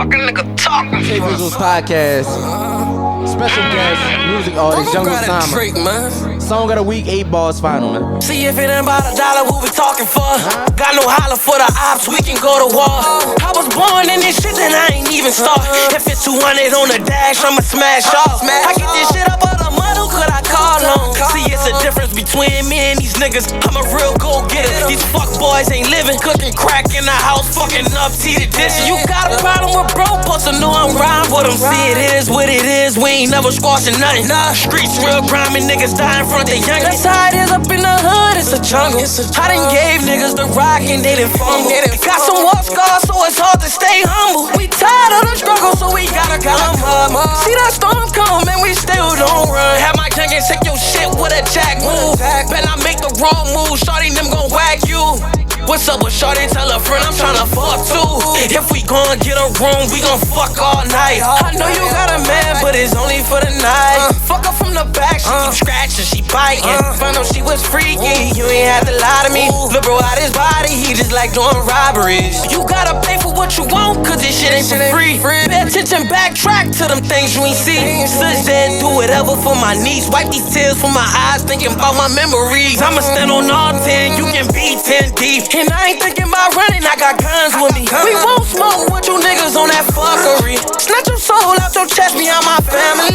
fucking nigga talking TaeVi's podcast. Special guest, music artist, Young OSAMA. Song of the week, 8 Balls final, man. See if it ain't about $1, what we talking for? Got no holler for the ops, we can go to war. I was born in this shit and I ain't even start. If it's 200 on the dash, I'ma smash off. I get this shit up on the mud, who could I call on? See, it's a difference between me and these niggas. I'm a real go-getter. These fuck boys ain't living, cooking crack in the house, fucking up tea to dishes. You got a problem with bro, but to know I'm rhyme with them. See, it is what it is, we ain't never squashing nothing. Streets real grimy, niggas dying front the young. That's how it is up in the hood, it's a jungle. I done gave niggas the rock and they done fumble. Got some war scars, so it's hard to stay humble. We tired of the struggle, so we gotta come up. See that storm come and we still don't run. Have my youngin' take your shit with a jack move. Bet I make the wrong move, shorty them gon' whack you. What's up with shorty? Tell a friend I'm tryna fuck too. If we gon' get a room, we gon' fuck all night. I know you got a man, but it's only for the night. Fuck her from the back, she keep scratching, she biting. Found out she was freaky, you ain't had to lie to me. Look bro out his body, he just like doing robberies. You gotta pay for what you want, cause this shit ain't for free. Pay attention, backtrack to them things you ain't see. Sis said do whatever for my niece. Wipe these tears from my eyes, thinking about my memories. I'ma stand on all 10, you can be 10 deep. And I ain't thinking about running, I got guns with me. We won't smoke with you niggas on that fuckery. Snatch your soul out your chest behind my family.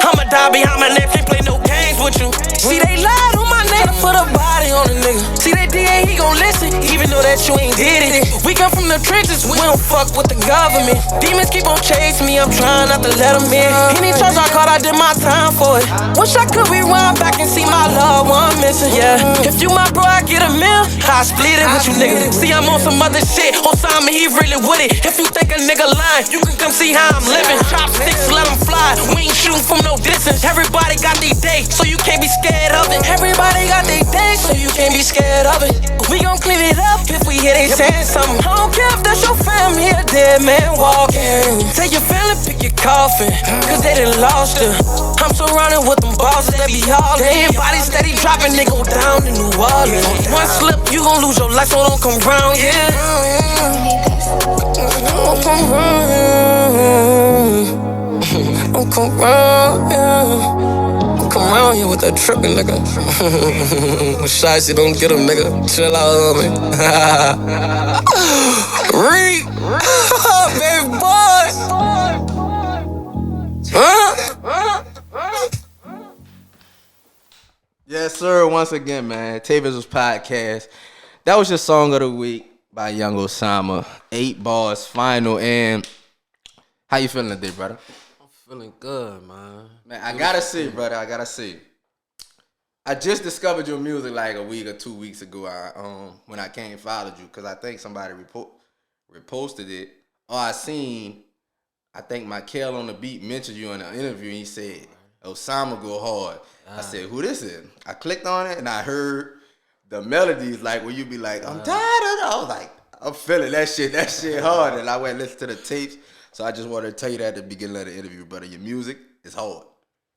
I'ma die behind my name, can't play no games with you. See, they lied on my name to put a body on a nigga. See, that DA, he gon' listen, even though that you ain't did it. We come from the trenches, we don't fuck with the government. Demons keep on chasing me, I'm trying not to let them in. Any charge I caught, I did my time for it. Wish I could rewind back and see my loved one missing, yeah. If you my bro, I get a meal, I split it with you niggas. See, I'm on some other shit, OSAMA, he really with it. If you think a nigga lying, you can come see how I'm living. Chopsticks, let them fly, we ain't shooting from no distance. Everybody got their day, so you can't be scared of it. Everybody got their day, so you can't be scared of it. We gon' clean it up if we hear they saying something. I don't care if that's your family, a dead man walking. Take your family, pick your coffin, cause they done lost her. I'm surrounded with them bosses that be hauling. They bodies steady dropping, they go down in New Orleans. One slip, you gon' lose your life, so don't come round, yeah. Don't come round. Don't come round, yeah. Come around here with that trippin', nigga. Shiesty, don't get him, nigga. Chill out on me. Reek! Baby boy! Yes, sir. Once again, man. TaeVi's podcast. That was your song of the week by Young OSAMA. 8 Balls final. And how you feeling today, brother? Feeling good, man. Man, I gotta see, brother. I gotta see. I just discovered your music like a week or 2 weeks ago. When I came and followed you, because I think somebody reposted it. Or I think Michael on the beat mentioned you in an interview, and he said, OSAMA go hard. I said, who this is? I clicked on it, and I heard the melodies, like where you be like, I'm tired of it. I was like, I'm feeling that shit hard. And I went and listened to the tapes. So I just wanted to tell you that at the beginning of the interview, brother. Your music is hard.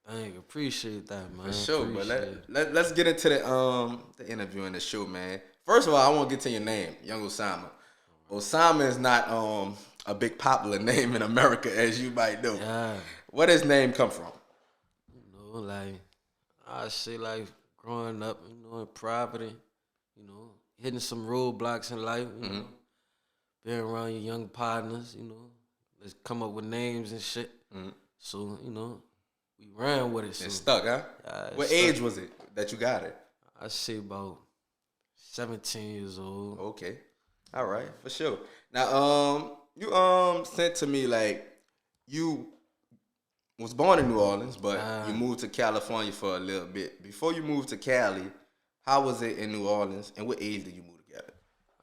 Thank you. Appreciate that, man. For sure, but let's get into the interview and the show, man. First of all, I want to get to your name, Young OSAMA. OSAMA is not a big popular name in America, as you might know. Yeah. Where does name come from? You know, like, I say, like, growing up, you know, in poverty, you know, hitting some roadblocks in life, you know, being around your young partners, you know, let's come up with names and shit. So, you know, we ran with it. So, it stuck, huh? What age was it that you got it? I say about 17 years old. Okay. All right, for sure. Now, you sent to me like you was born in New Orleans, but you moved to California for a little bit. Before you moved to Cali, how was it in New Orleans, and what age did you move to Cali?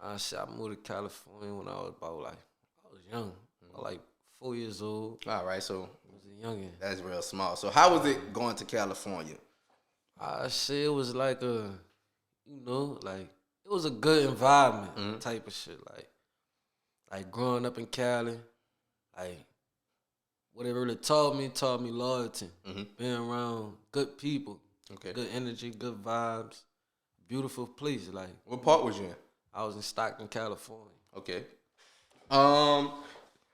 I moved to California when I was about I was young, like 4 years old. All right, so I was a youngin'. That's real small. So how was it going to California? I say it was like a, you know, like it was a good environment type of shit. Like growing up in Cali, like what it really taught me loyalty. Being around good people, good energy, good vibes, beautiful place. Like, what part was you in? I was in Stockton, California. Okay.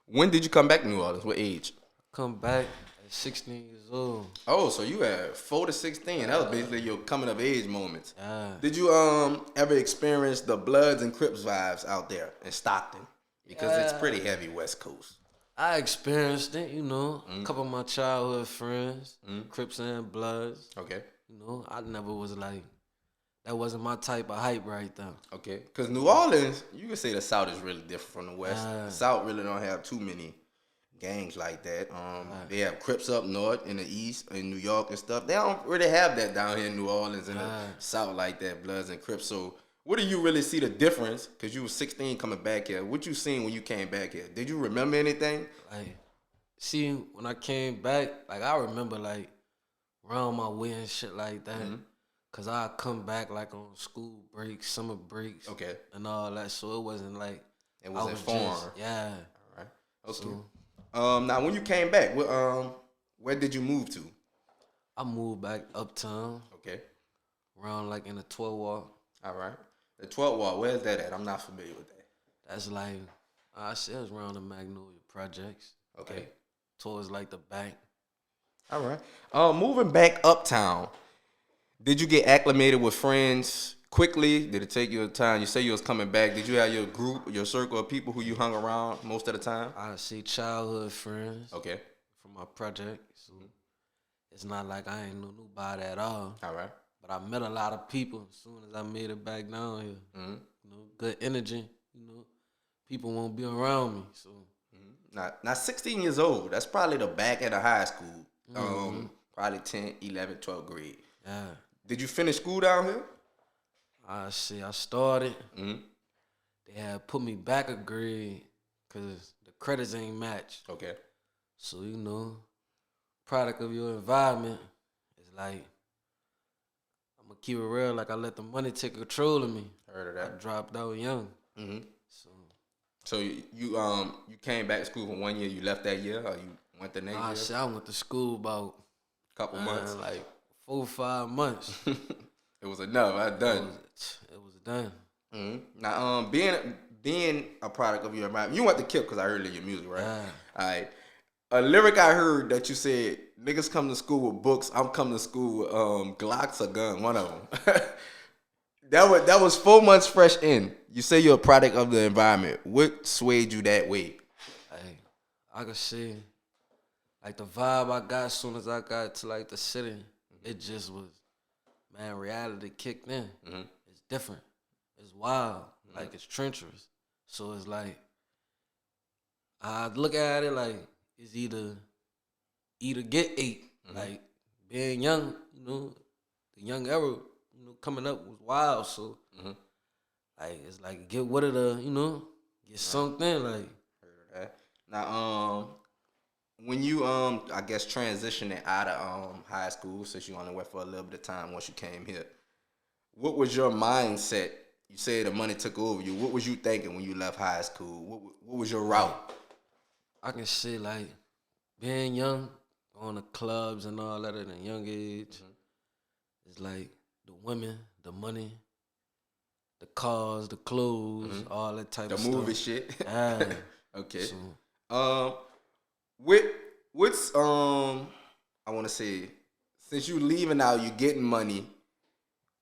When did you come back to New Orleans? What age? Come back at 16 years old. Oh, so you had 4 to 16. That was basically your coming of age moments. Yeah. Did you ever experience the Bloods and Crips vibes out there in Stockton? Because it's pretty heavy West Coast. I experienced it, A couple of my childhood friends, Crips and Bloods. Okay. I never was like, that wasn't my type of hype right there. Okay. Because New Orleans, you can say the South is really different from the West. The South really don't have too many gangs like that. They have Crips up north in the East, in New York and stuff. They don't really have that down here in New Orleans and the South like that, Bloods and Crips. So what do you really see the difference? Because you were 16 coming back here. What you seen when you came back here? Did you remember anything? Like, see, when I came back, like, I remember, like, around my way and shit like that. Because I come back, like, on school breaks, summer breaks. Okay. And all that. So it wasn't like... It was informed. Yeah. All right. Okay. So, now, when you came back, where did you move to? I moved back uptown. Okay. Around, like, in the 12 wall. All right. The 12th wall, where's that at? I'm not familiar with that. That's like, I said it was around the Magnolia Projects. Okay. Like, towards like the bank. All right. Moving back uptown, did you get acclimated with friends quickly? Did it take you time? You say you was coming back. Did you have your group, your circle of people who you hung around most of the time? I see childhood friends. Okay. From my project. So it's not like I ain't know nobody at all. All right. But I met a lot of people as soon as I made it back down here. Good energy. People won't be around me. So Now 16 years old. That's probably the back end of high school. Probably 10, 11, 12th grade. Yeah. Did you finish school down here? I started. They had put me back a grade because the credits ain't matched. Okay. So, product of your environment is like, I'm going to keep it real, like I let the money take control of me. Heard of that. I dropped out young. So you came back to school for 1 year, you left that year, or you went the next year? I went to school about couple months. Like 4 or 5 months. It was enough. I done. It was done. Now, being a product of your environment, you went to Kip because I heard your music, right? All right. A lyric I heard that you said, niggas come to school with books, I'm coming to school with Glocks or gun, one of them. That was 4 months fresh in. You say you're a product of the environment. What swayed you that way? Hey, I could see, like, the vibe I got as soon as I got to, like, the city, it just was, man, reality kicked in. It's different. It's wild. Like, it's treacherous. So it's like, I look at it like, it's either get ate. Like, being young, the young era, coming up was wild. So, like, it's like, get what of the, get something, like. Heard of that. Now, when you, I guess, transitioning out of high school, since you only went for a little bit of time once you came here, what was your mindset? You said the money took over you. What was you thinking when you left high school? What was your route? I can say, like, being young, going to clubs and all that at a young age, it's like the women, the money, the cars, the clothes, all that type of stuff. The movie shit. Okay. So, what's I want to say, since you leaving out, you getting money.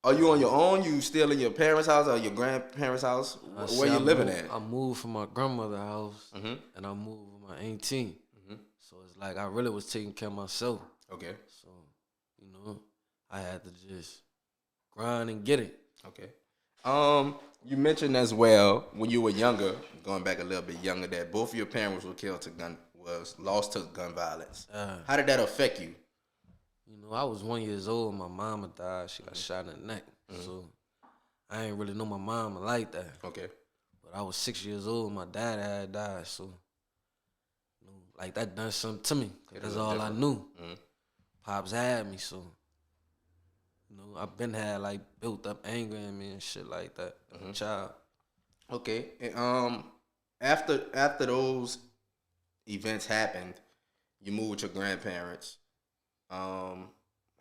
Are you on your own? You still in your parents' house or your grandparents' house? Where you living at? I moved from my grandmother's house, and I moved with my auntie. So it's like I really was taking care of myself. Okay. So, I had to just grind and get it. Okay. You mentioned as well when you were younger, going back a little bit younger, that both of your parents were lost to gun violence. How did that affect you? I was 1 year old. My mama died. She got shot in the neck. So I ain't really know my mama like that. Okay. But I was 6 years old. My dad had died. So, like, that done something to me. That's all I knew. Pops had me. So, I've been had, like, built up anger in me and shit like that as a child. Okay. And, after those events happened, you moved with your grandparents.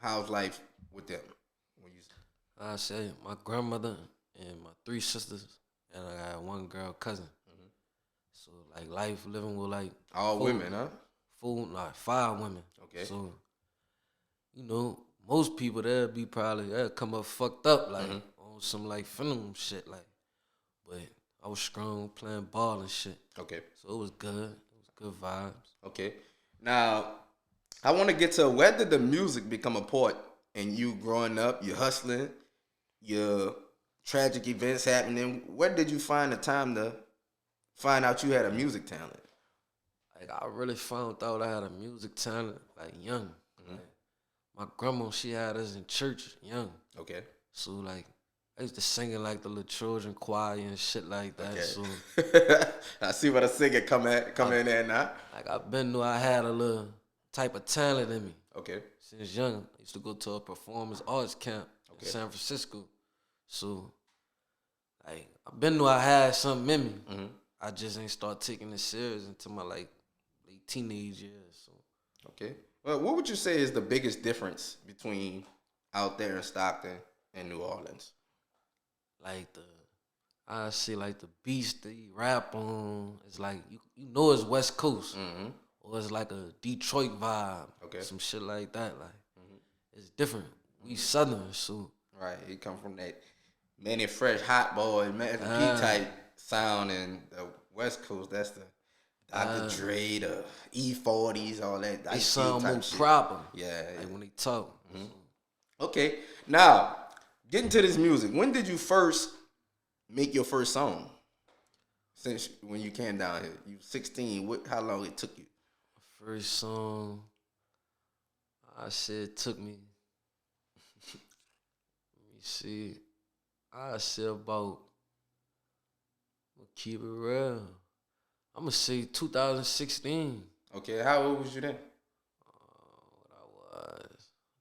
How's life with them? I say my grandmother and my 3 sisters, and I got 1 girl cousin. So like life living with like All women, huh? 5 women. Okay. So, most people they'll come up fucked up like on some like film shit like, but I was strong playing ball and shit. Okay. So it was good. It was good vibes. Okay. Now, I want to get to where did the music become a part in you growing up, you hustling, your tragic events happening. Where did you find the time to find out you had a music talent? Like I really found out I had a music talent like young. Like, my grandma, she had us in church young. Okay. So like I used to sing in like the little children choir and shit like that. Okay. So I see what a singer come in there now. like I knew I had a little type of talent in me. Okay. Since young, I used to go to a performance arts camp in San Francisco. So like I knew I had something in me. I just ain't start taking it serious until my like late teenage years. So Okay. Well, what would you say is the biggest difference between out there in Stockton and New Orleans? like I see like the beats they rap on, it's like you know it's West Coast. Or it's like a Detroit vibe. Okay. Some shit like that. Like it's different. We Southern, so Right. He come from that Manny Fresh Hot Boy, Master P type sound, and the West Coast, that's the Dr. Dre, the E40s, all that. they sound more shit. proper. Yeah. Like when they talk. Okay. Now, getting to this music, when did you first make your first song? Since when you came down here, you 16. How long it took you? First song, I said it took me. Let me see. I said about. I'm gonna keep it real. I'm gonna say 2016. Okay. How old was you then? What I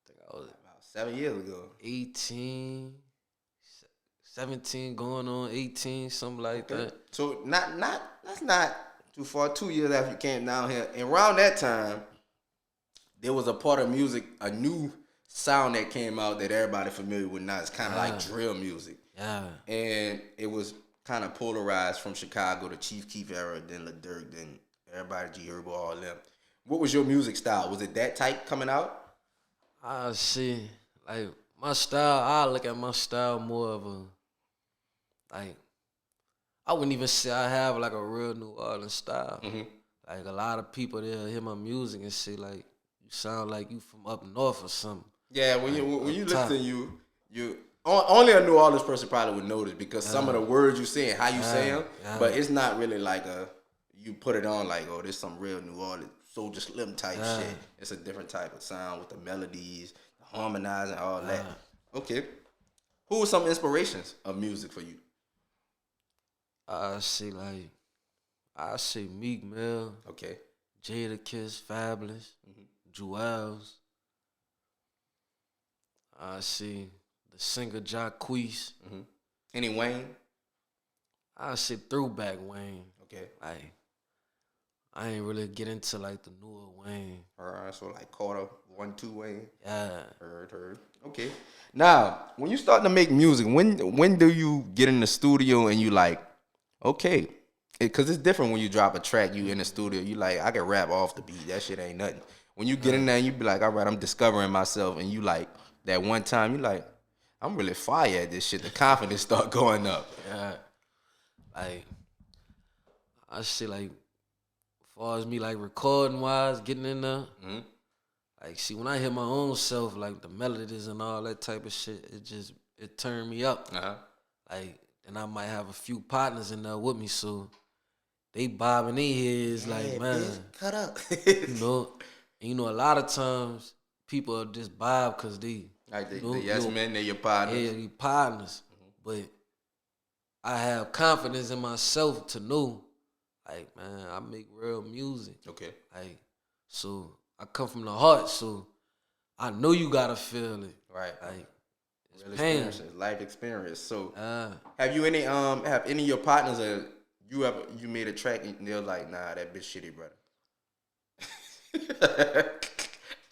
think I was About 7 years ago. 18, 17, going on 18, something like that. So that's not too far. 2 years after you came down here, and around that time, there was a part of music, a new sound that came out that everybody familiar with now. It's kind of like drill music. Yeah. And it was kind of polarized from Chicago, the Chief Keef era, then Lil Durk, then everybody, G Herbo, all them. What was your music style? Was it that type coming out? I see. Like my style, I look at my style more of a like. I wouldn't even say I have like a real New Orleans style. Like a lot of people they'll hear my music and say like you sound like you from up north or something. Yeah, when you listen, you only a New Orleans person probably would notice because some of the words you say and how you say them, but it's not really like you put it on like, oh, this some real New Orleans Soulja Slim type shit. It's a different type of sound with the melodies, the harmonizing, all that. Okay. Who were some inspirations of music for you? I say Meek Mill, Okay. Jadakiss, Fabulous, Uals. I see the singer Jacquees. Any Wayne? I say throwback Wayne. Okay. Like I ain't really get into like the newer Wayne. Alright, so like Carter, 1-2 Wayne. Yeah. Heard. Okay. Now, when you start to make music, when do you get in the studio and you like, okay, because it's different when you drop a track, you in the studio, you like, I can rap off the beat, that shit ain't nothing. When you get in there and you be like, all right, I'm discovering myself, and you like, that one time, you like, I'm really fire at this shit, the confidence start going up. Yeah. Like, I say like, as far as me like recording wise, getting in there, like, see, when I hear my own self, like the melodies and all that type of shit, it turned me up. Like, and I might have a few partners in there with me, so they bobbing their heads like, man, bitch, cut up. A lot of times people just bob because they Like the yes men, they're your partners. Yeah, they partners. But I have confidence in myself to know, like, man, I make real music. Okay. Like, so I come from the heart, so I know you gotta feel it. Right. Like, it's Real pain. experiences, life experience. So have you any have any of your partners you made a track and they're like, nah, that bitch shitty, brother.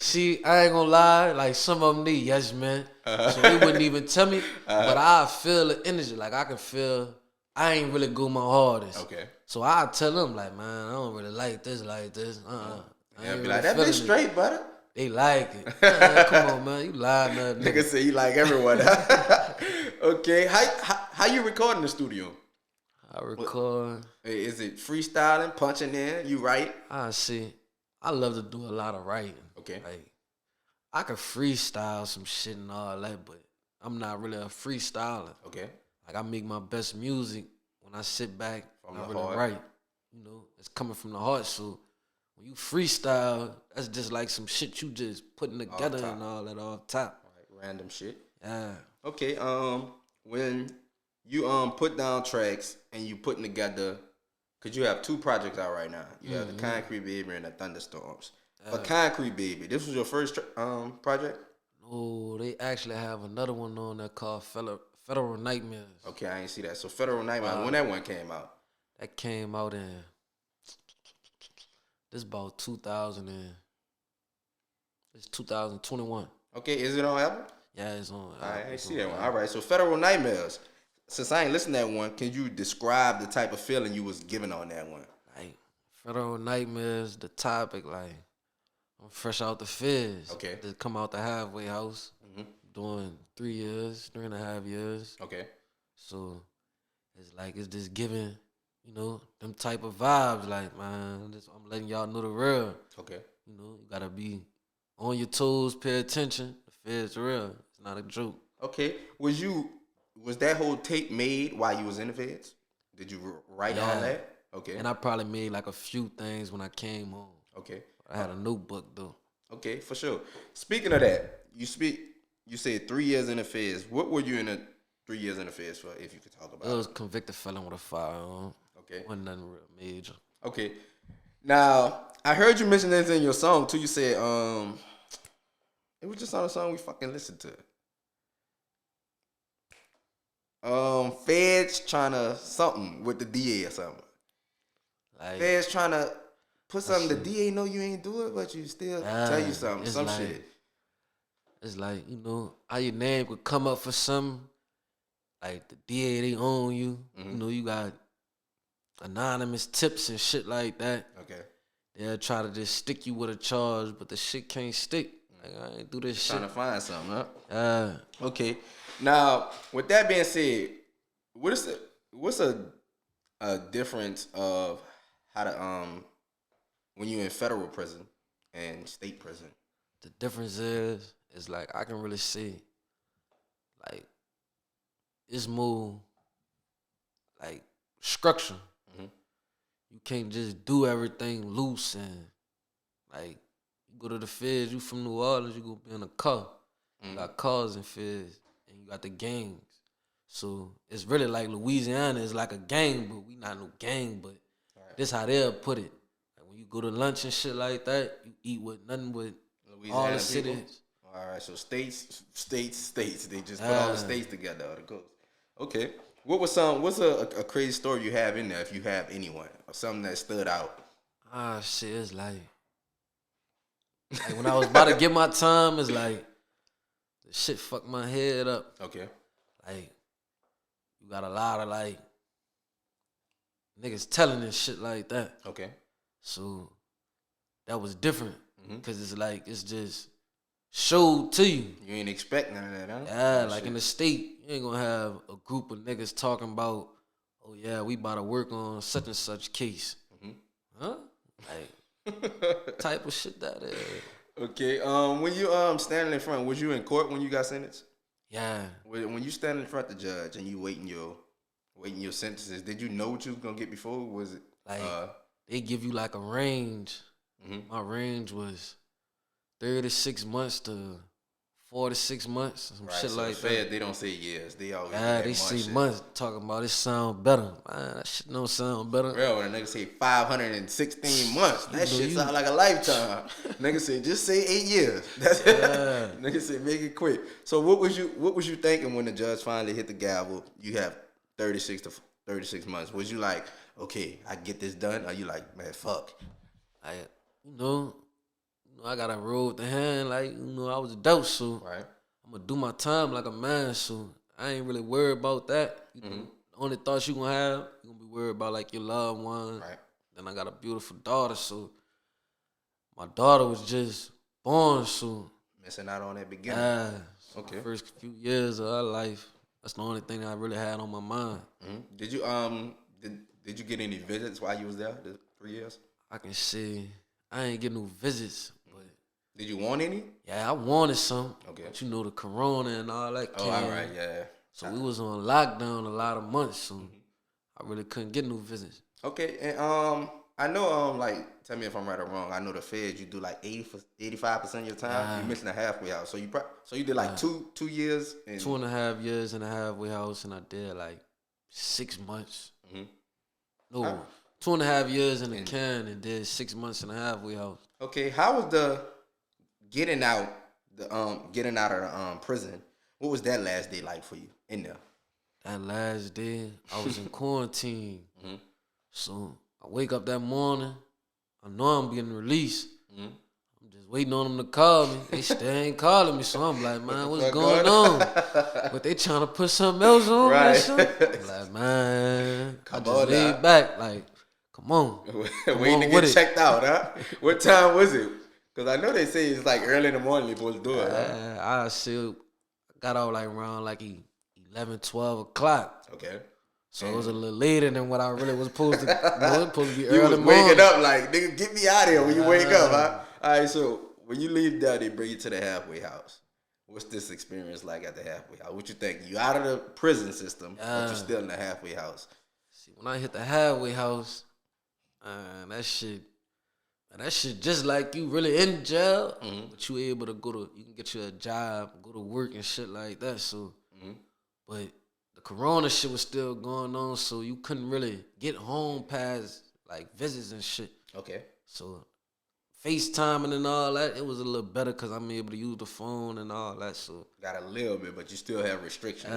See, I ain't gonna lie, like some of them need yes man. So they wouldn't even tell me, but I feel the energy. Like I can feel I ain't really go my hardest. Okay. So I tell them like, man, I don't really like this. Yeah, be like, that bitch straight, butter. They like it. Man, come on, man, you lying, Nigga say you like everyone. Okay, how you record in the studio? I record. Is it freestyling, punching in? You write? I love to do a lot of writing. Okay. Like, I could freestyle some shit and all that, but I'm not really a freestyler. Okay. Like, I make my best music when I sit back and I really heart. write. You know, it's coming from the heart. So when you freestyle, that's just like some shit you just putting together and all that off top. Right, random shit. Yeah. Okay. When you put down tracks and you putting together, cause you have 2 projects out right now. You have the Concrete Baby and the Thunderstorms. But Concrete Baby, this was your first project? No, they actually have another one on there called Federal Nightmares. Okay, I ain't see that. So Federal Nightmares, when that one came out? That came out in this about 2021. Okay, is it on Apple? Yeah, it's on. I ain't see that one. All right, so Federal Nightmares. Since I ain't listened to that one, can you describe the type of feeling you was giving on that one? Like Federal Nightmares, the topic, like I'm fresh out the fizz. Okay. Just come out the halfway house, doing 3.5 years. Okay. So it's like it's just giving, you know, them type of vibes. Like, man, I'm letting y'all know the real. Okay. You know, you gotta be on your toes, pay attention. The fizz real. It's not a joke. Okay. Was that whole tape made while you was in the feds? Did you write on that? Okay. And I probably made like a few things when I came home. Okay. I had a notebook though. Okay, for sure. Speaking of that, you said 3 years in the feds. What were you in the 3 years in the feds for, if you could talk about it? It was convicted felon with a firearm. Okay. Wasn't nothing real major. Okay. Now, I heard you mention this in your song too. You said it was just on a song we fucking listened to. Feds trying to something with the DA or something. Like, Feds trying to put something. The DA know you ain't do it, but you still tell you something. Some like, shit. It's like, you know, how your name could come up for something. Like the DA, they own you. You know, you got anonymous tips and shit like that. Okay. They'll try to just stick you with a charge, but the shit can't stick. Like, I ain't do this shit. Trying to find something, huh? Okay. Now, with that being said, what's a difference of how to when you're in federal prison and state prison? The difference is like I can really see like it's more like structure. You can't just do everything loose and like you go to the feds, you from New Orleans, you go be in a car. You got cars and feds and you got the gangs. So it's really like Louisiana is like a gang, but we not no gang, but this how they'll put it. Like when you go to lunch and shit like that, you eat with nothing but Louisiana all the people? cities. All right, so states. They just put all the states together, or the coast. Okay. What's a crazy story you have in there, if you have anyone, or something that stood out? Shit, it's like when I was about to get my time, it's like the shit fucked my head up. Okay. Like you got a lot of like niggas telling and shit like that. Okay. So that was different because it's like it's just showed to you. You ain't expect none of that, huh? Yeah, like in the state, you ain't gonna have a group of niggas talking about, oh yeah, we about to work on such and such case. Huh? Like type of shit that is. Okay. When you standing in front, was you in court when you got sentenced? Yeah. When you standing in front of the judge and you waiting your sentences, did you know what you was gonna get before? Was it like they give you like a range? My range was 36 months to 4 to 6 months, some shit like that. They don't say years. They always they say months. Talking about it sound better. Man, that shit don't sound better. Bro, when a nigga say 516 months, that shit sound like a lifetime. Nigga say just say 8 years. That's it. Nigga say make it quick. So what was you thinking when the judge finally hit the gavel? You have 36 months. Was you like, okay, I get this done? Or you like, man, fuck? I gotta roll with the hand, like, I was a dope, so right. I'm gonna do my time like a man, so I ain't really worried about that. The only thoughts you gonna have, you gonna be worried about like your loved one. Right. Then I got a beautiful daughter, so my daughter was just born, so Missing out on that beginning. okay. The first few years of her life, that's the only thing I really had on my mind. Did you did you get any visits while you was there? The 3 years. I can say I ain't get no visits, but Did you want any? yeah, I wanted some. Okay. But you know the corona and all that. Oh, all right, yeah. So we was on lockdown a lot of months, so I really couldn't get no visits. Okay, and I know like tell me if I'm right or wrong. I know the feds you do like 85% of your time. You're missing a halfway house. So you did like 2 years. And 2.5 years in a halfway house, and I did like 6 months. No, 2.5 years in the can and did 6 months in a halfway house. Okay, how was the getting out of the prison? What was that last day like for you in there? That last day, I was in quarantine. So I wake up that morning. I know I'm getting released. I'm just waiting on them to call me. They still ain't calling me. So I'm like, man, what's going on? But they trying to put something else on me. Right. I'm like, man, I just laid now. back. Like, come on. Waiting to get checked out, huh? What time was it? Because I know they say it's like early in the morning you're supposed to do it. Huh? I still got out like around like 11, 12 o'clock. Okay. So it was a little later than what I really was supposed to. It was supposed to be You early was morning. waking up like, nigga, get me out of here when you wake up, huh? All right, so when you leave there, they bring you to the halfway house. What's this experience like at the halfway house? What you think? You out of the prison system, but you're still in the halfway house. See, when I hit the halfway house, that shit just like you really in jail, but you able to you can get you a job, go to work and shit like that. So, but the corona shit was still going on, so you couldn't really get home past like visits and shit. Okay. So FaceTiming and all that, it was a little better because I'm able to use the phone and all that. So got a little bit, but you still have restrictions.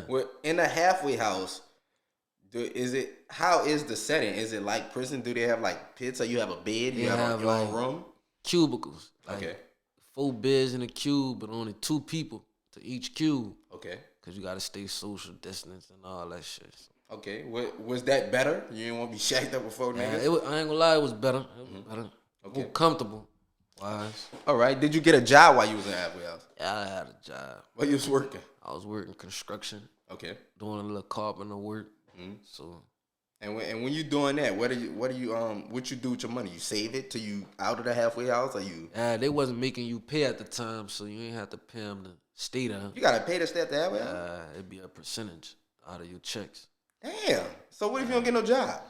Well, in the halfway house, how is the setting? Is it like prison? Do they have like pits or you have a bed? You have your own room? Cubicles. Like okay. 4 beds in a cube, but only 2 people to each cube. Okay. Because you got to stay social distance and all that shit. Okay. Was that better? You didn't want to be shacked up before niggas? I ain't gonna lie, it was better. It was better. Okay. More comfortable. Wise. All right. Did you get a job while you was in halfway house? Yeah, I had a job. Where you was working? I was working construction. Okay. Doing a little carpenter work. So. And when you doing that, what you do with your money? You save it till you out of the halfway house, or you? They wasn't making you pay at the time, so you ain't have to pay them to stay there. You gotta pay to stay at the halfway house. It'd be a percentage out of your checks. Damn. So what if you don't get no job?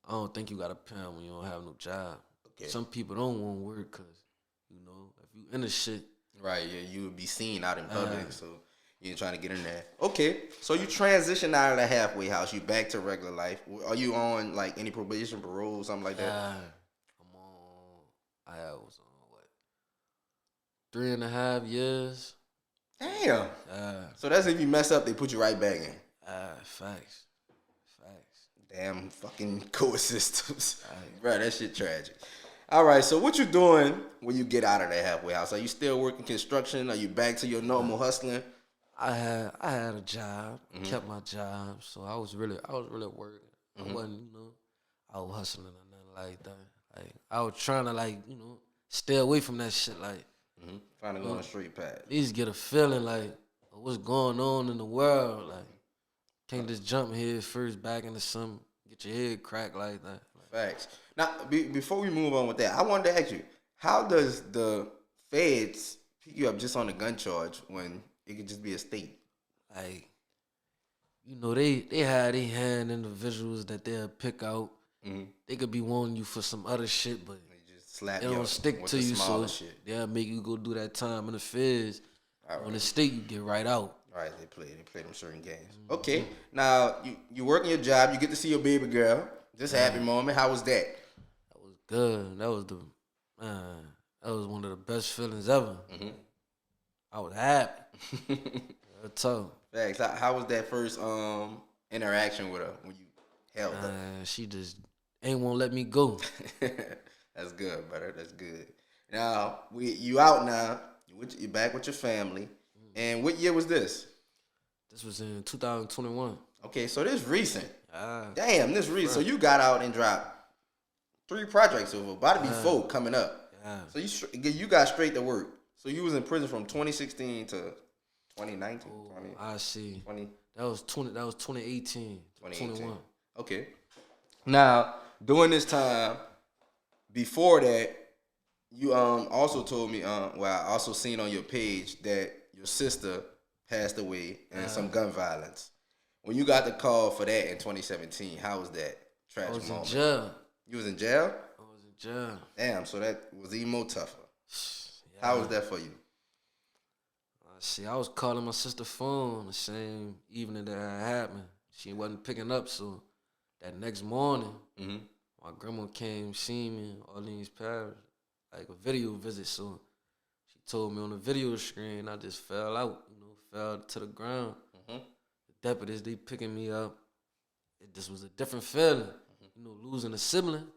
I don't think you gotta pay them when you don't have no job. Okay. Some people don't want to work because, if you in the shit. Right, yeah, you would be seen out in public, so you ain't trying to get in there. Okay, so you transition out of the halfway house, you back to regular life. Are you on, like, any probation, parole, something like that? I was on, 3.5 years. Damn. So that's if you mess up, they put you right back in. Facts. Damn fucking court systems. Bro, that shit tragic. All right, so what you doing when you get out of that halfway house? Are you still working construction? Are you back to your normal hustling? I had a job, kept my job, so I was really working. I wasn't, out hustling or nothing like that. Like I was trying to stay away from that shit. Like trying to go on a straight path. At least get a feeling like what's going on in the world. Like can't just jump head first back into something, get your head cracked like that. Facts. Now, before we move on with that, I wanted to ask you, how does the feds pick you up just on a gun charge when it could just be a state? Like, they have their hand individuals that they'll pick out. They could be wanting you for some other shit, but they just slap they you don't stick to you, so shit. They'll make you go do that time in the feds. Right. On the state, you get right out. Right, they play them certain games. Okay, now you working your job, you get to see your baby girl. Just a happy moment. How was that? That was good. That was one of the best feelings ever. I was happy. Tough. Facts. How was that first interaction with her when you held her? She just ain't won't let me go. That's good, brother. That's good. Now you out now. You back with your family. And what year was this? This was in 2021. Okay, so this recent. Ah, Damn, this recent. So you got out and dropped 3 projects over, about to be 4 coming up. yeah. So you got straight to work. So you was in prison from 2016 to 2019. I see. 20. That was 2018. 21. Okay. Now, during this time, before that, you also told me, well, I also seen on your page that your sister passed away in some gun violence. When you got the call for that in 2017, how was that tragic moment? I was in jail. You was in jail? I was in jail. Damn, so that was even more tougher. Yeah. How was that for you? See, I was calling my sister's phone the same evening that it happened. She wasn't picking up, so that next morning, my grandma came see me in Orleans Parish, like a video visit. So she told me on the video screen, I just fell out, fell to the ground. The deputies, they picking me up. It just was a different feeling. Losing a sibling,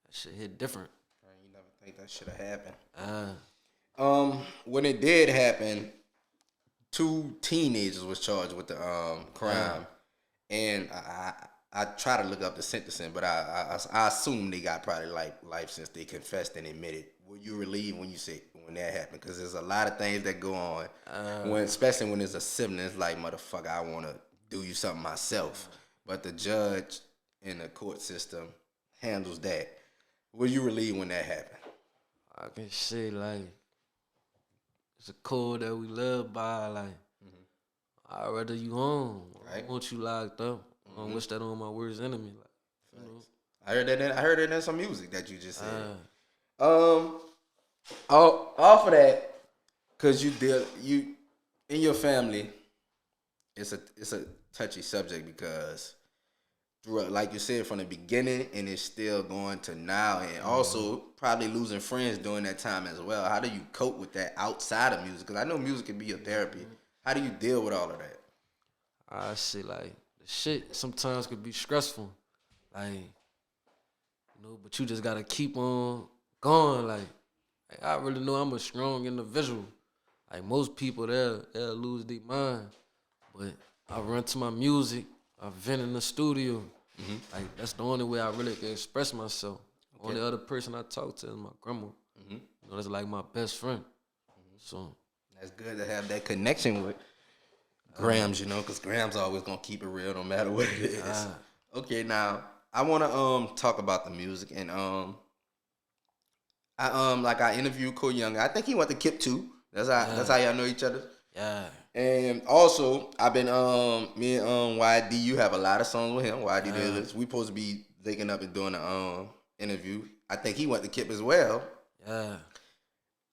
that shit hit different. You never think that should have happened. When it did happen, 2 teenagers was charged with the crime, and I try to look up the sentencing, but I assume they got probably like life since they confessed and admitted. Were you relieved when that happened? Because there's a lot of things that go on, especially when there's a sibling. It's like, motherfucker, I want to do you something myself, but the judge in the court system handles that. Were you relieved when that happened? I can say, like, it's a code that we live by. Like, I'd rather you home. Right. I want you locked up. I don't wish that on my worst enemy. Like, I heard it in some music that you just said. Off of that, cause you in your family, it's a touchy subject because, like you said, from the beginning, and it's still going to now, and also probably losing friends during that time as well. How do you cope with that outside of music? Because I know music can be your therapy. How do you deal with all of that? I see, like, the shit sometimes could be stressful, like, but you just gotta keep on going. Like I really know I'm a strong individual. Like most people, they'll lose their mind, but I run to my music. I vent in the studio. Like that's the only way I really can express myself. Okay. Only other person I talk to is my grandma. That's like my best friend. So that's good to have that connection with Grams, because Grams always gonna keep it real no matter what it is. Okay, now I wanna talk about the music, and I interviewed Cole Young. I think he went to KIP too. That's how y'all know each other. Yeah. And also, I've been me and YD. You have a lot of songs with him. YD did. We supposed to be linking up and doing an interview. I think he went to KIP as well. Yeah.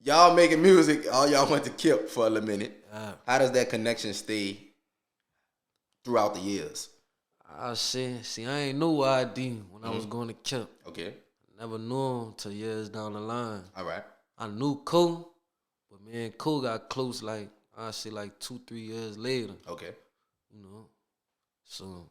Y'all making music. All y'all went to KIP for a little minute. Yeah. How does that connection stay throughout the years? I see. I ain't know YD when I was going to KIP. Okay. Never knew him till years down the line. All right. I knew Cole, but me and Cole got close like 2-3 years later. Okay. So.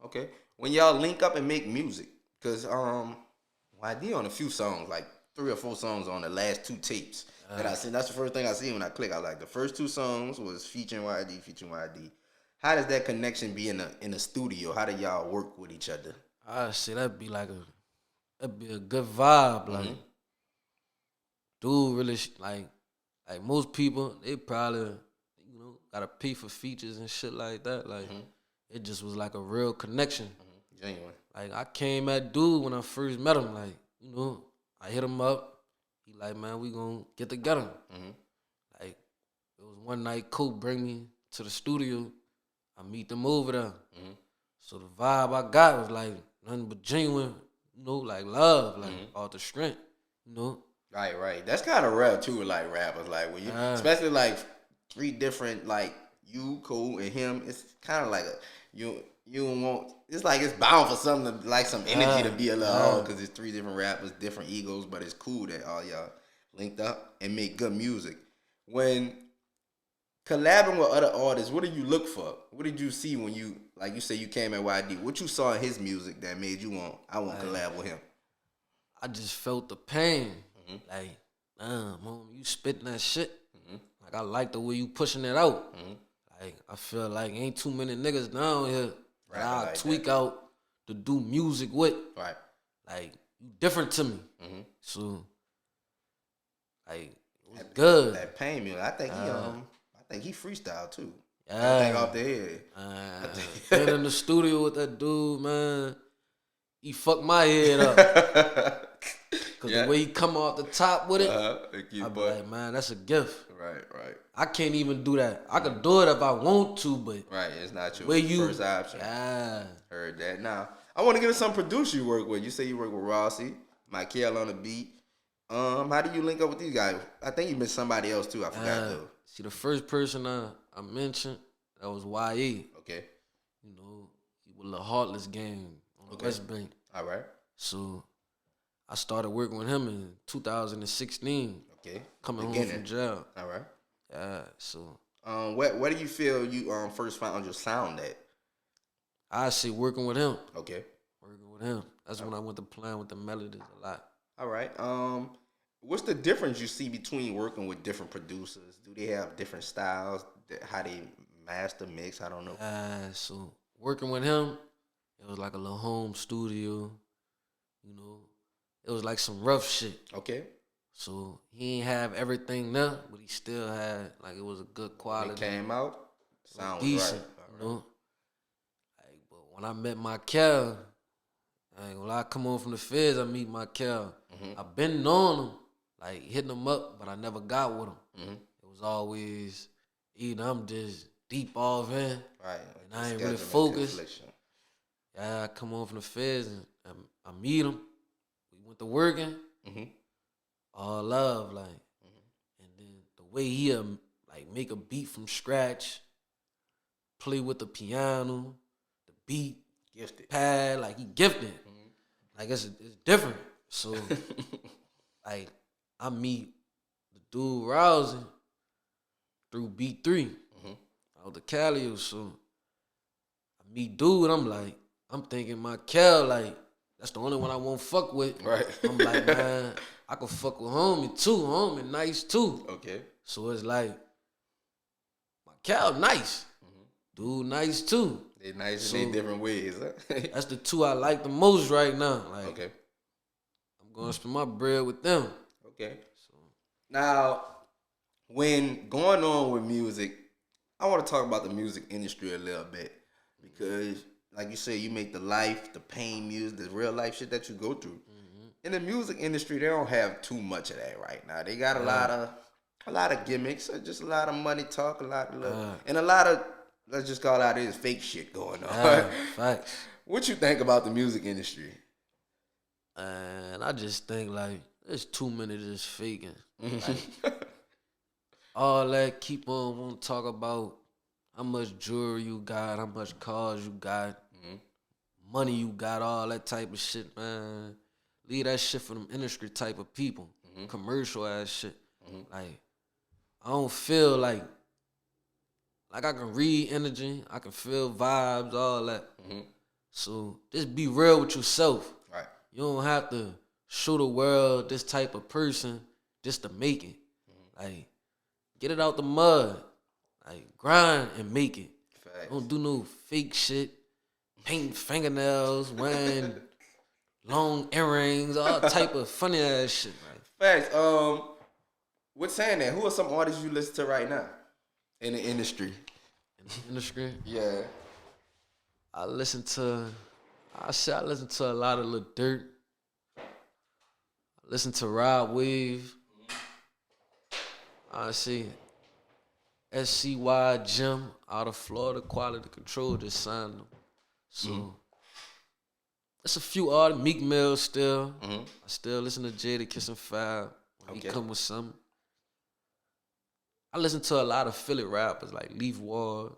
Okay. When y'all link up and make music, cause YD on a few songs, like 3 or 4 songs on the last 2 tapes that I seen. That's the first thing I seen when I click. I like the first 2 songs was featuring YD. How does that connection be in the studio? How do y'all work with each other? I see that'd be a good vibe. Like, dude, really like most people, they probably gotta pay for features and shit like that. Like, it just was like a real connection. Genuine. Like I came at dude when I first met him. Like, I hit him up. He like, man, we gonna get together. Like, it was one night Cole bring me to the studio. I meet them over there. So the vibe I got was like nothing but genuine, like love, like all the strength, Right. That's kind of rare too, like rappers, like when you, especially like 3 different, like you, Cole, and him. It's kind of like you don't want. It's like it's bound for something to, like some energy to be a little because it's 3 different rappers, different egos, but it's cool that all y'all linked up and make good music. When collabing with other artists, what do you look for? What did you see when you, like you say, you came at YD? What you saw in his music that made you I want to collab with him? I just felt the pain. Like, damn, mom, you spitting that shit. Like, I like the way you pushing it out. Like, I feel like ain't too many niggas down here that I'll like tweak that. out to do music with. Right. Like, you different to me. Mm-hmm. So, like, it was good. That pain music. I think he freestyle too. Yeah. I think off the head. Been in the studio with that dude, man. He fucked my head up. Cause the way he come off the top with it, I be like, man, that's a gift. Right. I can't even do that. I could do it if I want to, but Right, it's not your first option. Yeah. Heard that. Now, I want to get some producer you work with. You say you work with Rossi, Michael on the beat. How do you link up with these guys? I think you missed somebody else too. I forgot though. See, the first person I mentioned, that was YA. Okay. You know, he was a Heartless Gang on the West Bank. All right. So I started working with him in 2016. Okay. Coming home from jail. All right. Yeah. So where do you feel you first found your sound at? I say working with him. Okay. Working with him. That's when I went to playing with the melodies a lot. All right. What's the difference you see between working with different producers? Do they have different styles? How they master mix? I don't know. So working with him, it was like a little home studio. You know, it was like some rough shit. Okay. So he ain't have everything there, but he still had, like, it was a good quality. It came out, sound decent, right. You know. Like, but when I met Michael, when I come home from the feds, I meet Michael. Mm-hmm. I've been knowing him, like hitting him up, but I never got with him. Mm-hmm. It was always either I'm just deep off in, right, and I ain't really focused. Yeah, I come home from the feds and I meet him. We went to working. Mm-hmm. All love, like, and then the way he like make a beat from scratch, play with the piano, the beat, gifted pad, like he gifted. Like it's different. So like I meet the dude Rousey through B3 out the Cali. So I meet dude, I'm thinking my Cal, like, that's the only one I won't fuck with. Right. I'm like, man, I could fuck with homie too. Homie nice too. Okay. So it's like, my Cal nice. Dude nice too. They nice in their different ways. Huh? That's the two I like the most right now. Like, okay. I'm gonna spend my bread with them. Okay. So now, when going on with music, I want to talk about the music industry a little bit because, like you said, you make the life, the pain music, the real life shit that you go through. In the music industry, they don't have too much of that right now. They got a lot of gimmicks, just a lot of money talk, and a lot of, let's just call it is fake shit going on. Facts. What you think about the music industry? And I just think, like, there's too many just faking. Like, all that keep on won't talk about how much jewelry you got, how much cars you got, money you got, all that type of shit, man. Leave that shit for them industry type of people, commercial ass shit. Like, I don't feel like I can read energy, I can feel vibes, all that. So just be real with yourself. Right. You don't have to show the world this type of person just to make it. Like, get it out the mud. Like, grind and make it. Facts. Don't do no fake shit. Painting fingernails, wearing long earrings, all type of funny ass shit. Like. Facts. With saying that, who are some artists you listen to right now in the industry? In the industry? Yeah. I listen to a lot of Lil Dirt. I listen to Rod Wave. I see SCY Jim out of Florida, Quality Control just signed them. So there's a few artists, Meek Mill still. I still listen to Jada Kiss and Fab when he come with something. I listen to a lot of Philly rappers like Leaf Ward,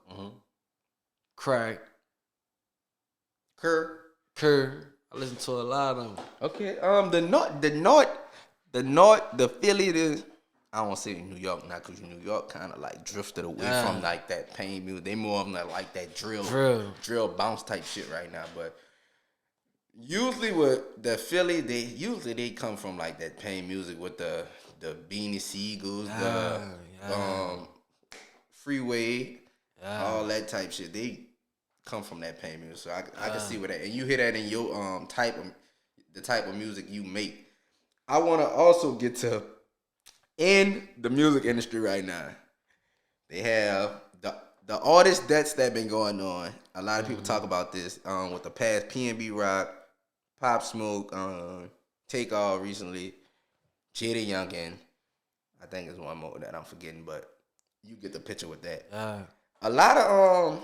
Crack, Kerr. I listen to a lot of them. Okay. The Philly, I don't want to say New York now because New York kind of like drifted away from like that pain music. They more of like that drill bounce type shit right now. But usually with the Philly, they come from like that pain music with the Beanie Siegels, the Freeway. all that type shit. They come from that pain music, so I can see where that. And you hear that in your the type of music you make. I want to also get to in the music industry right now. They have the artist that's been going on. A lot of people talk about this with the past PNB Rock, Pop Smoke, Takeoff recently, Jada Youngin. I think there's one more that I'm forgetting, but you get the picture with that. A lot of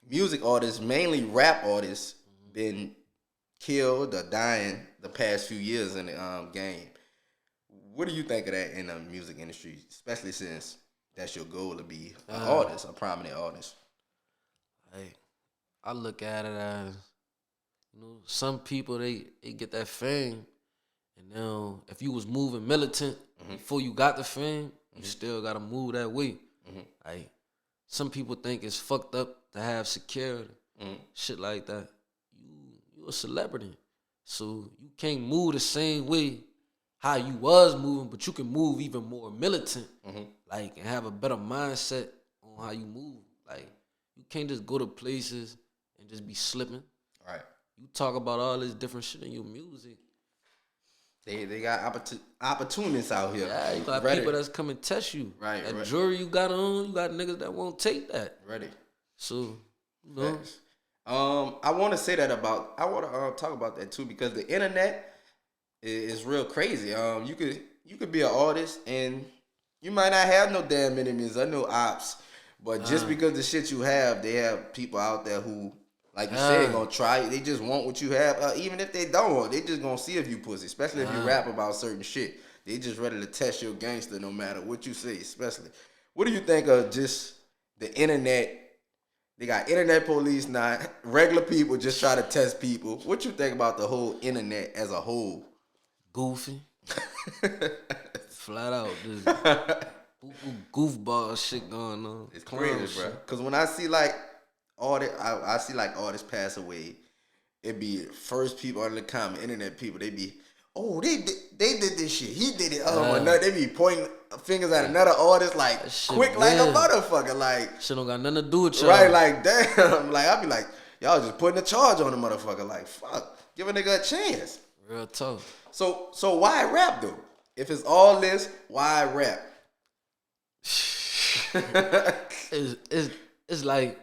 music artists, mainly rap artists, been killed or dying the past few years in the game. What do you think of that in the music industry, especially since that's your goal to be an artist, a prominent artist? Hey, I look at it as, some people they get that fame, and now if you was moving militant before you got the fame, you still gotta move that way. Like, some people think it's fucked up to have security, shit like that. You a celebrity, so you can't move the same way how you was moving, but you can move even more militant, like, and have a better mindset on how you move. Like, you can't just go to places and just be slipping. Right. You talk about all this different shit in your music. They got opportunists out here. Yeah, you got people that's come and test you. Right. That jury you got on, you got niggas that won't take that. Ready. So, I want to say that I want to talk about that too, because the internet is real crazy. You could be an artist and you might not have no damn enemies or no ops, but just because the shit you have, they have people out there who, like you said, gonna try it. They just want what you have. Even if they don't want, they just gonna see if you pussy. Especially if you rap about certain shit. They just ready to test your gangster no matter what you say. Especially, what do you think of just the internet? They got internet police now. Regular people just try to test people. What you think about the whole internet as a whole? Goofy. Flat out, just goofball shit going on. It's crazy, bro. Cause when I see like I see like artists pass away, it be first people under the comment, internet people. They be, oh, they did this shit. He did it. They be pointing fingers at another artist like quick like a motherfucker. Like, shit don't got nothing to do with y'all. Right? Like, damn. Like, I be like, y'all just putting a charge on the motherfucker. Like, fuck, give a nigga a chance. Real tough. So why rap though? If it's all this, why rap? It's like,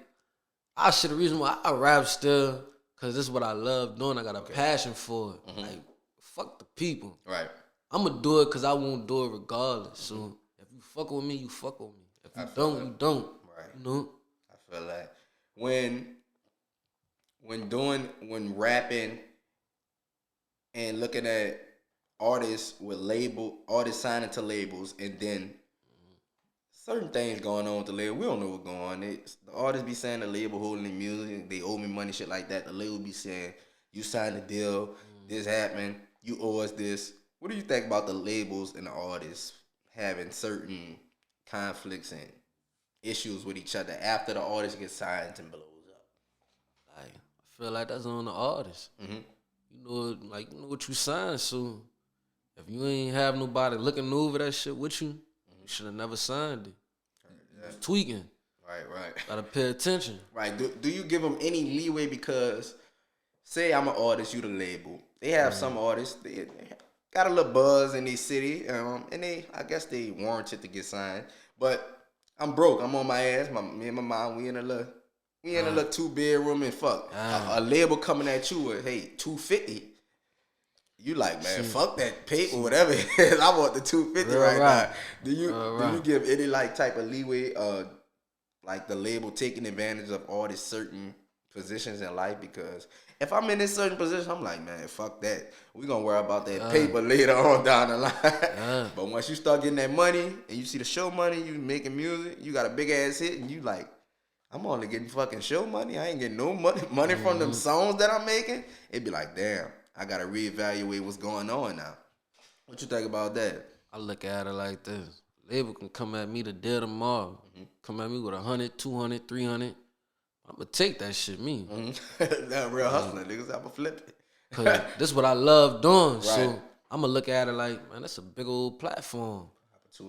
the reason why I rap still, cause this is what I love doing. I got a passion for it. Like, fuck the people. Right. I'ma do it cause I won't do it regardless. So if you fuck with me, you fuck with me. If you don't, you don't. Right. I feel like when rapping and looking at artists signing to labels, and then certain things going on with the label. We don't know what's going on. The artists be saying the label holding the music, they owe me money, shit like that. The label be saying, you signed a deal, this happened, you owe us this. What do you think about the labels and the artists having certain conflicts and issues with each other after the artist gets signed and blows up? Like, I feel like that's on the artist. You know what you signed, so if you ain't have nobody looking over that shit with you, you should have never signed it. Yeah. Tweaking. Right. Gotta pay attention. Right. Do you give them any leeway? Because say I'm an artist, you the label. They have some artists, they got a little buzz in their city, and I guess they warranted to get signed. But I'm broke. I'm on my ass. Me and my mom, we in a little 2-bedroom and fuck. A label coming at you with, hey, $250. You like, man, fuck that paper, whatever it is. I want the $250 right now. Do you give any like type of leeway, like the label taking advantage of all these certain positions in life? Because if I'm in this certain position, I'm like, man, fuck that. We gonna worry about that paper later on down the line. But once you start getting that money and you see the show money, you making music, you got a big ass hit, and you like, I'm only getting fucking show money. I ain't getting no money from them songs that I'm making. It'd be like, damn, I gotta reevaluate what's going on now. What you think about that? I look at it like this. Label can come at me the day tomorrow. Come at me with 100, 200, 300. I'ma take that shit, me. That real hustling, niggas. I'ma flip it. Cause this is what I love doing. Right. So I'ma look at it like, man, that's a big old platform.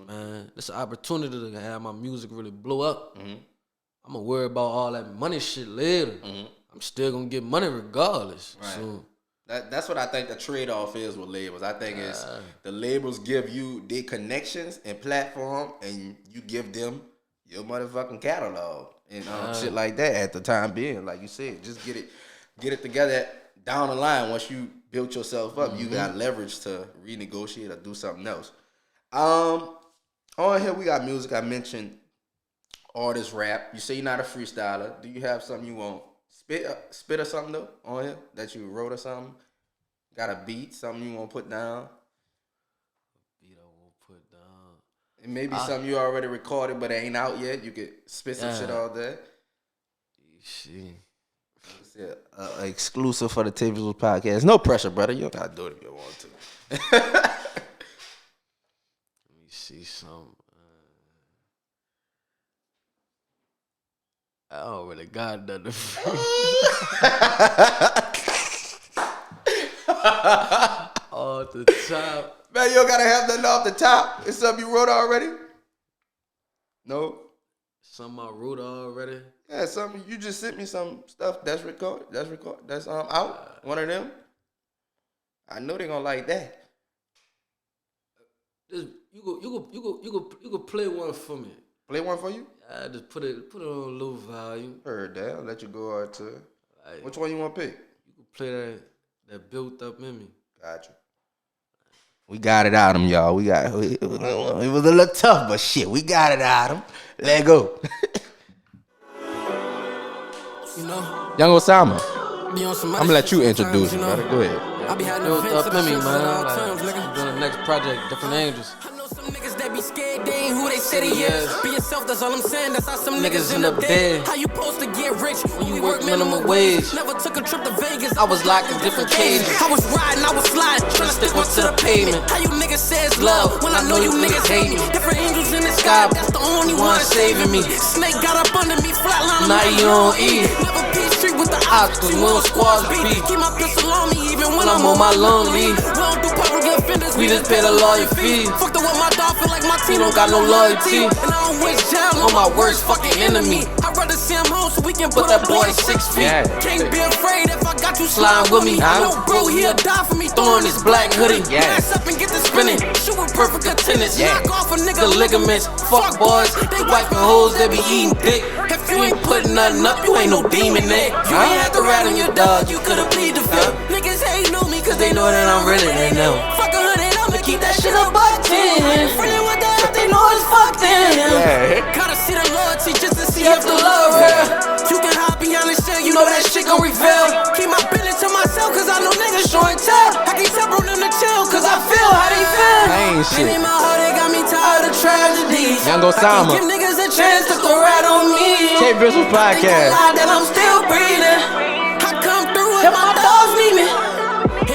Man, this an opportunity to have my music really blow up. I'ma worry about all that money shit later. I'm still gonna get money regardless. Right. So that's what I think the trade-off is with labels. I think it's the labels give you their connections and platform, and you give them your motherfucking catalog and shit like that at the time being. Like you said, just get it together down the line. Once you built yourself up, you got leverage to renegotiate or do something else. On here we got music. I mentioned artist rap. You say you're not a freestyler. Do you have something you want spit or something though on here that you wrote or something? Got a beat, something you want to put down? Beat I won't put down. It may be something you already recorded but it ain't out yet. You could spit some shit all day. Shit. Exclusive for the TaeVi podcast. No pressure, brother. You don't gotta do it if you want to. Let me see some. I don't really got nothing. Off the top. Man, you don't gotta have nothing off the top. It's something you wrote already? No? Something I wrote already. Yeah, something. You just sent me some stuff that's recorded. That's out. One of them. I know they gonna like that. You go play one for me. Play one for you? I just put it on a low volume. Heard that. I'll let you go out to. Like, Which one you want to pick? you can play that built up in me. Gotcha. We got it out of him, y'all. It was a little tough, but shit, we got it out of him. Let go. You know, Young Osama, be on some I'm gonna let you introduce him, brother. Go ahead. I be having Built events up and in me, shit man. all Like, times, nigga. I'm doing the next project, different angels. I know some niggas that be scared, they ain't who they say they is. Be yourself, that's all I'm saying. That's how some niggas end up dead. How you supposed to get rich when you work minimum wage? Never took a trip to Vegas. I was locked in different cages. I was riding, I was sliding, trying to stick one to the pavement. How you niggas say it's love when I know you niggas hate me? Different angels in the sky, that's the only one saving me. Snake got up under me, flatline. Now you don't eat. Never be street with the Ops, cause we don't squads beat. Keep my pistol on me even when I'm on my long leave. We don't do public offenders, We just pay the lawyer fee. Fucked up with my dog, feel like my team don't got no loyalty. And I don't wish jail On my worst fucking enemy. I'd rather see him home so we can Put that boy 6 feet. Yeah. Can't be afraid if I got you Slide with me. I know bro, he'll die for me. Throwing this black hoodie. Yeah. Ass up and get the spinning. Shoot with perfect attendance. Yeah. Knock off a nigga The ligaments. Fuck boys. They wiping hoes, they be eating dick. If You ain't putting nothing up, you ain't no demon, eh? You ain't have to rat on your dog, you could've plead the fifth. Niggas hate on me Cause they know that I'm really they know. Fuck 100, I'ma Keep that shit up by 10. Friendly with that, If they know it's fucked in. Yeah. gotta see the loyalty just to see If the love real. You can hide behind the shell, you You know that shit gon' reveal. Keep my business to myself, cause I know niggas show and tell. I can't tell bro them to chill, cause I feel how they feel. Ain't Pain shit. in my heart, they got me tired of tragedies. Young I can't Osama. give niggas a chance to throw rat on me. TaeVi They gon' podcast. lie that I'm still breathing. I come through if my dogs need me.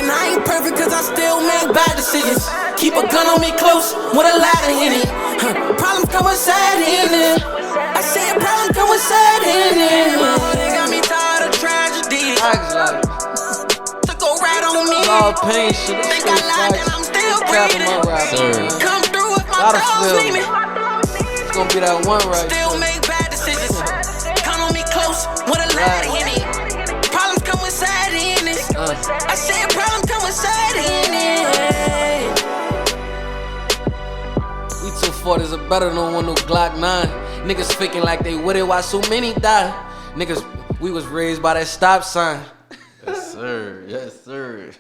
And I ain't perfect cause I still make bad decisions. Keep a gun on me close with a ladder in it. Problems come with sad ending. I said problems come with sad ending. They got me tired of tragedy. I just like, To go rat on me. all pain shit. This Think shit I lied facts. and I'm still Capping breathing. my rap. Come through if my Gotta dogs feel need me. It's gonna be that one right. Still make bad decisions. Come on me close with a ladder in it. Problems come with sad endings. I said problems come with sad endings. We 240s are better than one no Glock 9. Niggas faking like they with it while so many die. Niggas, we was raised by that stop sign. Yes, sir. Yes, sir.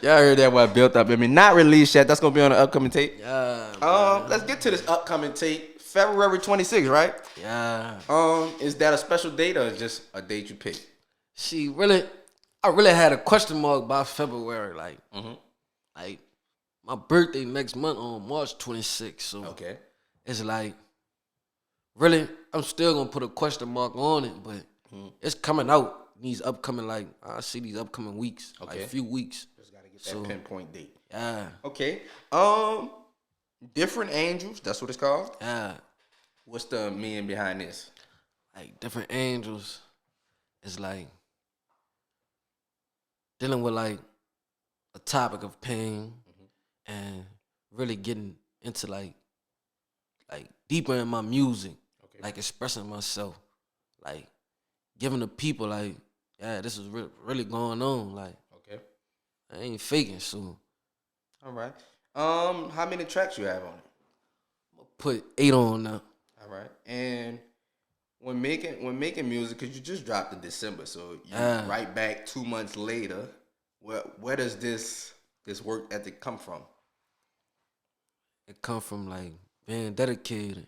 Y'all heard that what built up in me. Not released yet. That's gonna be on the upcoming tape. Yeah, Let's get to this upcoming tape. February 26th, right? yeah. Is that a special date or just a date you picked? I really had a question mark by February. Like my birthday next month on March 26th. So Okay. it's like, really, I'm still gonna put a question mark on it, but it's coming out. These upcoming, like, I see these upcoming weeks, like a few weeks. Just gotta get that pinpoint date. Yeah, Okay. Different Angels. That's what it's called. yeah. What's the meaning behind this? Like different angels is like dealing with like a topic of pain and really getting into like deeper in my music. like expressing myself, like giving the people like, yeah, this is really going on. Like, Okay. I ain't faking. So, All right. How many tracks you have on it? put 8 on now. All right. And when making music, cause you just dropped in December, so you right back 2 months later. Where does this work ethic come from? It come from like being dedicated.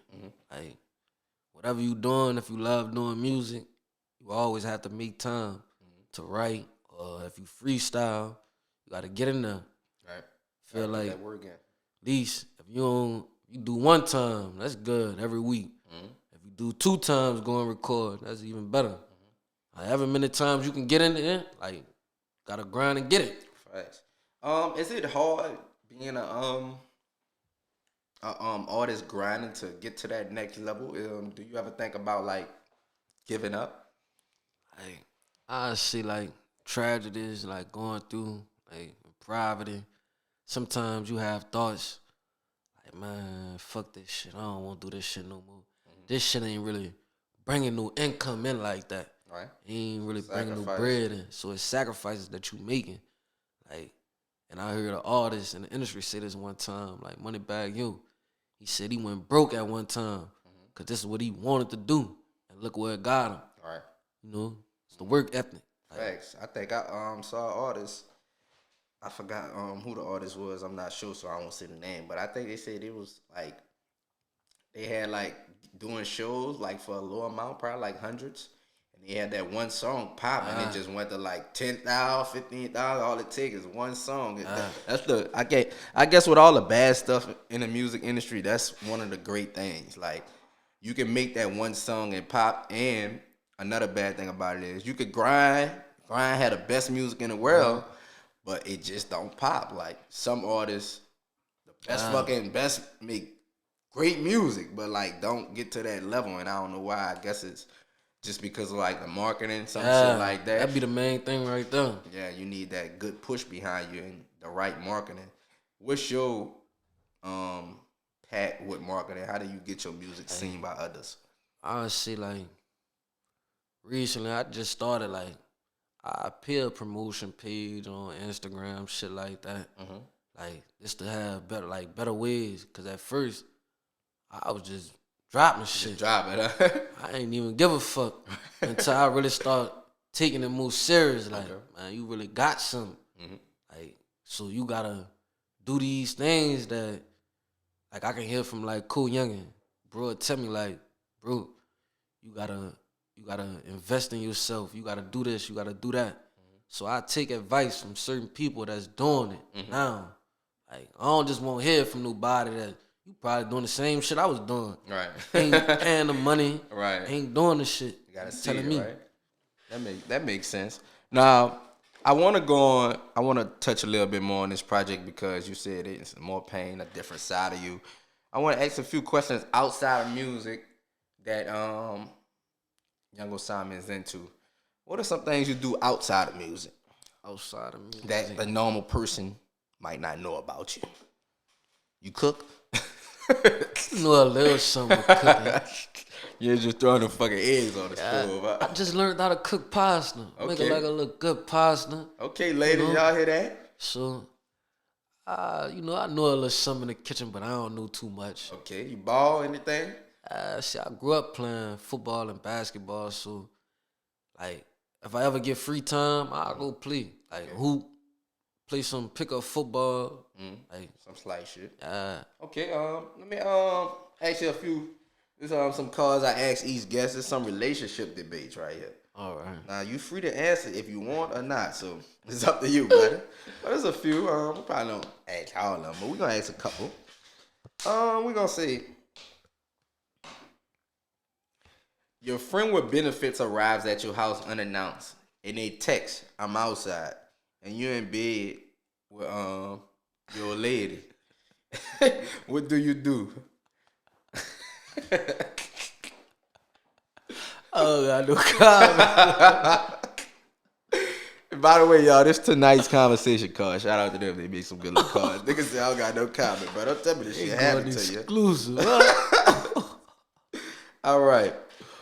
Like whatever you doing, if you love doing music, you always have to make time to write. Or if you freestyle, you gotta get in there. Right. Feel like that word again. at least if you do 1 time, that's good every week. If you do 2 times, go and record, that's even better. However many times you can get in there, like gotta grind and get it. Facts. Is it hard being a artist grinding to get to that next level? Do you ever think about like giving up? Like I see like tragedies like going through like poverty. Sometimes you have thoughts like, man, fuck this shit. I don't want to do this shit no more. This shit ain't really bringing no income in like that. Right. It ain't really bringing no bread in. So it's sacrifices that you making. Like, and I heard an artist in the industry say this one time, like Moneybagg Yo. He said he went broke at one time because this is what he wanted to do. And look where it got him. All right. You know, it's the work ethic. Like, Facts. I think I saw an artist. I forgot who the artist was. I'm not sure, so I won't say the name. But I think they said it was like they had like doing shows like for a low amount, probably like hundreds. And they had that one song pop, and it just went to like 10,000, 15,000. All it takes is one song. That's the I guess with all the bad stuff in the music industry, that's one of the great things. Like you can make that one song and pop. And another bad thing about it is you could grind. Grind had the best music in the world, but it just don't pop. Like some artists, the best make great music, but like don't get to that level. And I don't know why. I guess it's just because of like the marketing, some shit like that. That'd be the main thing right there. Yeah, you need that good push behind you and the right marketing. What's your path with marketing? How do you get your music seen by others? Honestly, like recently I just started like a peer promotion page on Instagram, shit like that. Like just to have better ways. Cause at first I was just dropping shit. Drop it, huh? I ain't even give a fuck until I really start taking it more serious. Like, man, you really got something. Like, so you gotta do these things that, like, I can hear from like Cool Youngin. Bro, tell me like, bro, you gotta invest in yourself. You gotta do this. You gotta do that. So I take advice from certain people that's doing it now. Like, I don't just want to hear from nobody that you probably doing the same shit I was doing. Right. Ain't paying the money. Right. Ain't doing the shit. You gotta see telling it, me. Right? That makes sense. Now, I want to touch a little bit more on this project because you said it's more pain, a different side of you. I want to ask a few questions outside of music that Young OSAMA is into. What are some things you do outside of music? Outside of music. That the normal person might not know about you. You cook? You know a little something with cooking. You're just throwing them fucking eggs on the stove. Huh? I just learned how to cook pasta. Make it like a little good pasta. Okay, ladies, y'all hear that? So, I know a little something in the kitchen, but I don't know too much. Okay, you ball anything? See, I grew up playing football and basketball, so, like, if I ever get free time, I'll go play. Like, hoop, play some pickup football. Like some slight shit. Okay, let me ask you a few. This some cards I ask each guest. There's some relationship debates right here. All right. Now you free to answer if you want or not. So it's up to you, buddy. But there's a few. We probably don't ask all of them, but we're gonna ask a couple. We're gonna say your friend with benefits arrives at your house unannounced, and they text, "I'm outside," and you're in bed with your lady. What do you do? Oh, I no comment. By the way, y'all, this tonight's conversation card. Shout out to them. They make some good little cards. Niggas say I don't got no comment, bro. Don't tell me this shit happened to you. Exclusive. All right.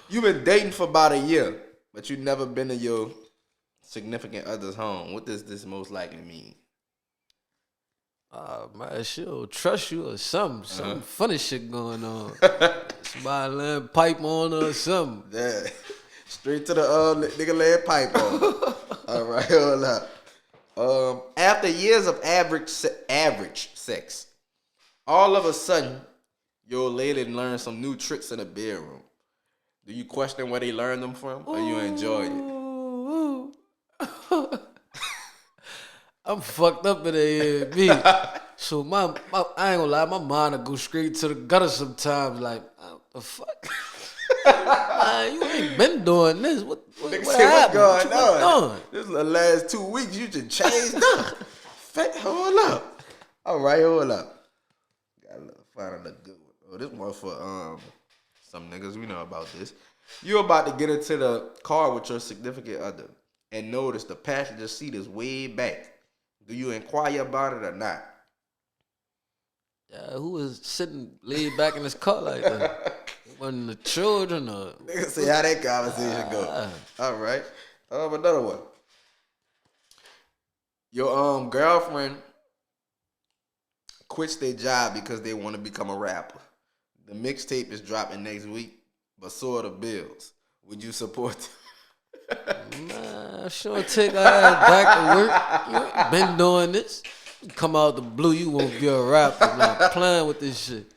You've been dating for about a year, but you never been to your significant other's home. What does this most likely mean? Man, she'll trust you or something. Some funny shit going on. Somebody laying pipe on her or something. Yeah. Straight to the nigga laying pipe on. All right, hold up. After years of average sex, all of a sudden, your lady learned some new tricks in the bedroom. Do you question where they learned them from, or you enjoy it? I'm fucked up in the head, So my I ain't gonna lie, my mind will go straight to the gutter sometimes. Like, what the fuck? Man, you ain't been doing this. What happened? What's going What on? This is the last 2 weeks. You just changed up. Hold up. All right, hold up. Gotta find a good one. Oh, this one for some niggas. We know about this. You're about to get into the car with your significant other and notice the passenger seat is way back. Do you inquire about it or not? Yeah, who was sitting laid back in his car like that? Wasn't the children or? Nigga, see how that conversation go. All right. Another one. Your girlfriend quits their job because they want to become a rapper. The mixtape is dropping next week, but so are the bills. Would you support them? Nah, sure take her ass back to work. You ain't been doing this. You come out the blue, you won't be a rapper. I'm playing with this shit.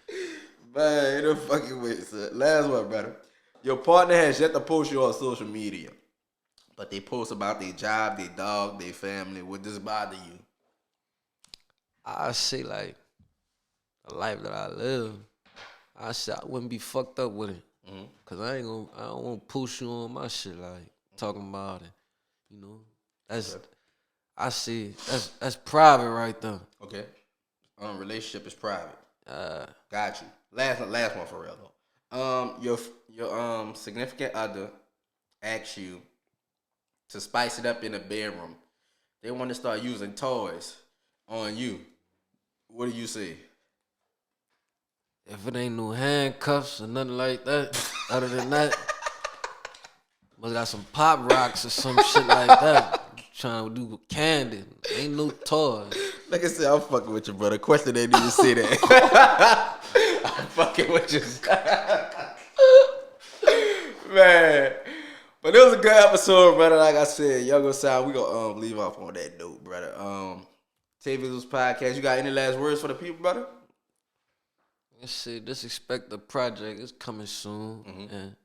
Man, ain't no fucking way, son. Last one, brother. Your partner has yet to post you on social media, but they post about their job, their dog, their family. Would this bother you? I say like the life that I live. I say I wouldn't be fucked up with it, cause I don't want to post you on my shit like talking about it. You know, I see that's private right there. Okay. Relationship is private. Got you. Last one for real though. Your significant other asks you to spice it up in the bedroom. They want to start using toys on you. What do you say? If it ain't no handcuffs or nothing like that, other than that, must got some pop rocks or some shit like that. Trying to do candy. Ain't no toys. Like I said, I'm fucking with you, brother. Question ain't even say that. I'm fucking with you. Man. But it was a good episode, brother. Like I said, y'all go sound. We gonna leave off on that note, brother. TaeVi's podcast. You got any last words for the people, brother? Let's see, just expect the project. It's coming soon. And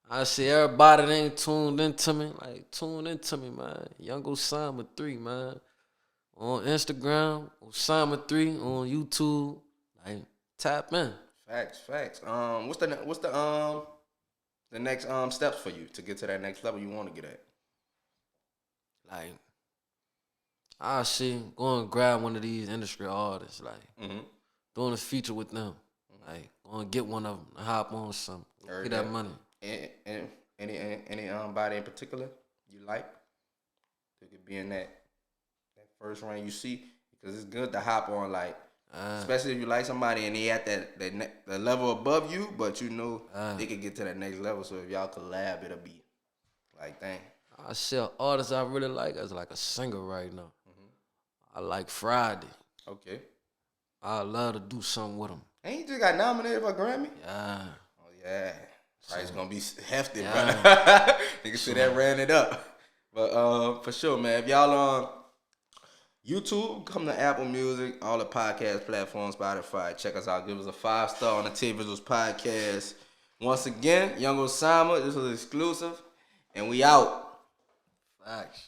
I see everybody that ain't tuned into me. Like, tune into me, man. Young OSAMA3, man. On Instagram, OSAMA3, on YouTube. Like, tap in. Facts. What's the next steps for you to get to that next level you want to get at? Like, I see go and grab one of these industry artists, like doing a feature with them. Like, go and get one of them, hop on something, get that money. And any body in particular you like? They could be in that first round you see, because it's good to hop on, like, especially if you like somebody and they at that level above you, but you know they could get to that next level. So if y'all collab, it'll be like, dang. I see an artist I really like as like a singer right now. I like Friday. Okay. I love to do something with him. Ain't you just got nominated for a Grammy? Yeah. Oh yeah. Price gonna be hefty, brother. Nigga said that ran it up. But for sure, man. If y'all on YouTube, come to Apple Music, all the podcast platforms, Spotify. Check us out. Give us a 5-star on the TaeVi's podcast. Once again, Young OSAMA, this was exclusive, and we out. Facts.